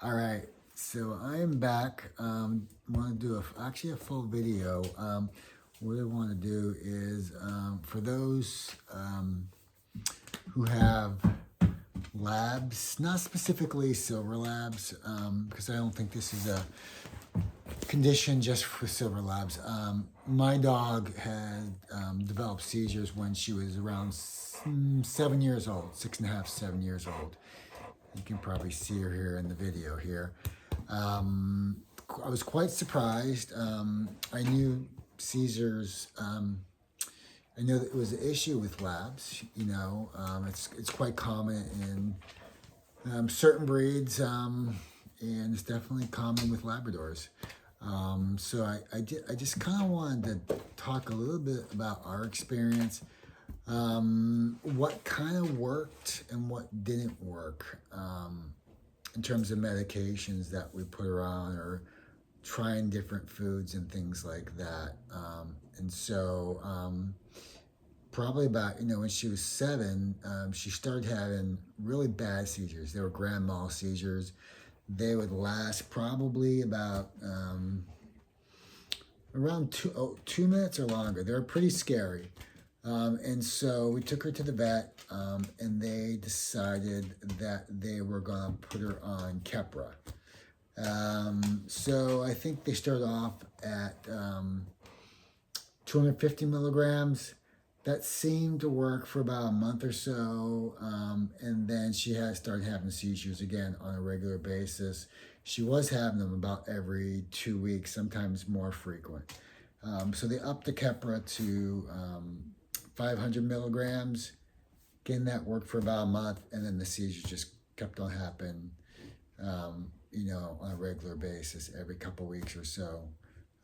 All right, so I am back. Want to do actually a full video. What I want to do is for those who have labs, not specifically silver labs, because I don't think this is a condition just for silver labs. My dog had developed seizures when she was around 7 years old, 6.5, 7 years old. You can probably see her here in the video here. I was quite surprised. I knew seizures. I know that it was an issue with labs. It's quite common in certain breeds, and it's definitely common with Labradors. So I just kind of wanted to talk a little bit about our experience. What kind of worked and what didn't work in terms of medications that we put her on, or trying different foods and things like that. Probably about, when she was 7, she started having really bad seizures. They were grand mal seizures. They would last probably about around 2 minutes or longer. They were pretty scary. And so we took her to the vet, and they decided that they were going to put her on Keppra. So I think they started off at 250 milligrams. That seemed to work for about a month or so, and then she started having seizures again on a regular basis. She was having them about every 2 weeks, sometimes more frequent. So they upped the Keppra to 500 milligrams. Again, that worked for about a month, and then the seizures just kept on happening, on a regular basis, every couple weeks or so.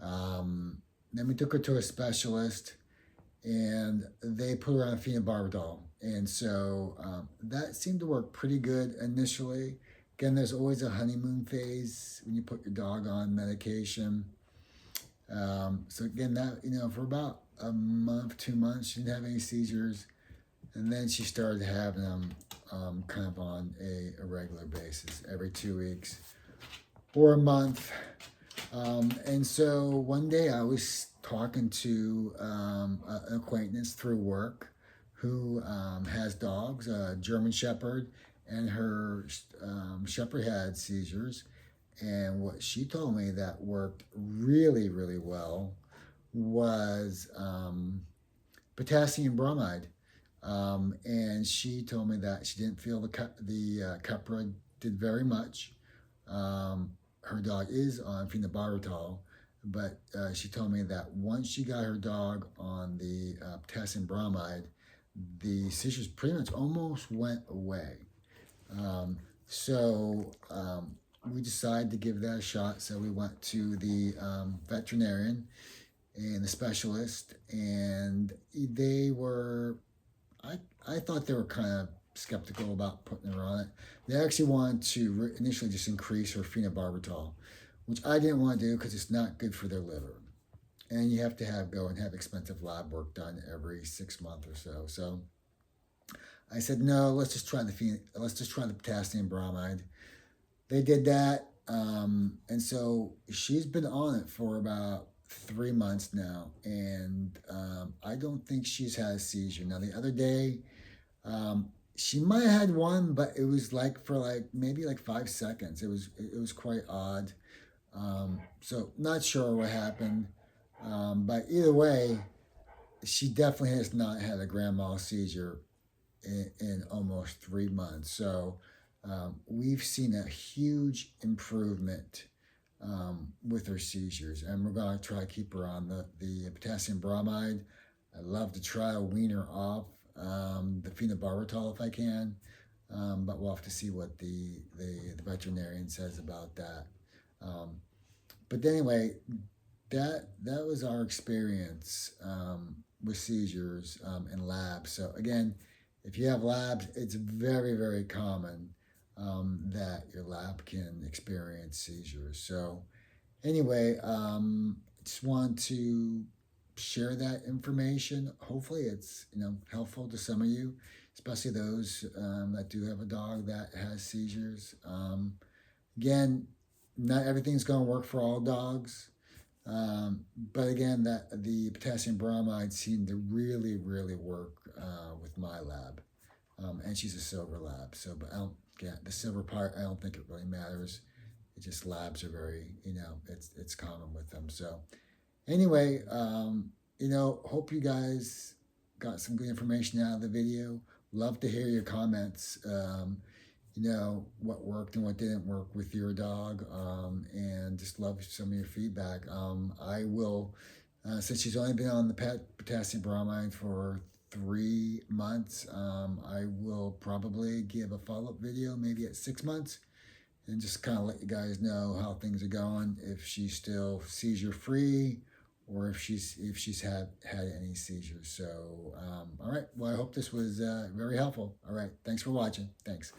Then we took her to a specialist, and they put her on phenobarbital. And so that seemed to work pretty good initially. Again, there's always a honeymoon phase when you put your dog on medication. So again, that, for about a month, 2 months, she didn't have any seizures. And then she started having them kind of on a regular basis, every 2 weeks or a month. And so one day I was talking to an acquaintance through work who has dogs, a German Shepherd, and her Shepherd had seizures. And what she told me that worked really, really well was potassium bromide. And she told me that she didn't feel the Keppra did very much. Her dog is on phenobarbital, but she told me that once she got her dog on the potassium bromide, the seizures pretty much almost went away. So we decided to give that a shot. So we went to the veterinarian and the specialist, and they were, I thought they were kind of skeptical about putting her on it. They actually wanted to initially just increase her phenobarbital, which I didn't want to do because it's not good for their liver. And you have to go and have expensive lab work done every 6 months or so. So I said, no, let's just try the potassium bromide. They did that, and so she's been on it for about 3 months now, and I don't think she's had a seizure. Now, the other day, she might have had one, but it was for maybe 5 seconds. It was quite odd. So not sure what happened, but either way, she definitely has not had a grand mal seizure in almost 3 months. So we've seen a huge improvement with her seizures, and we're going to try to keep her on the potassium bromide. I'd love to try to wean her off the phenobarbital if I can, but we'll have to see what the veterinarian says about that. But anyway, that was our experience with seizures in labs. So again, if you have labs, it's very, very common that your lab can experience seizures. So anyway, just want to share that information. Hopefully it's helpful to some of you, especially those that do have a dog that has seizures. Again, not everything's going to work for all dogs. But again, that the potassium bromide seemed to really work with my lab, and she's a silver lab. So, but I don't get the silver part. I don't think it really matters. It just labs are very, it's common with them. So anyway, hope you guys got some good information out of the video. Love to hear your comments. What worked and what didn't work with your dog, and just love some of your feedback. I will, since she's only been on the potassium bromide for 3 months, I will probably give a follow-up video maybe at 6 months and just kind of let you guys know how things are going, if she's still seizure free or if she's had any seizures. So all right, well, I hope this was very helpful. All right, thanks for watching. Thanks.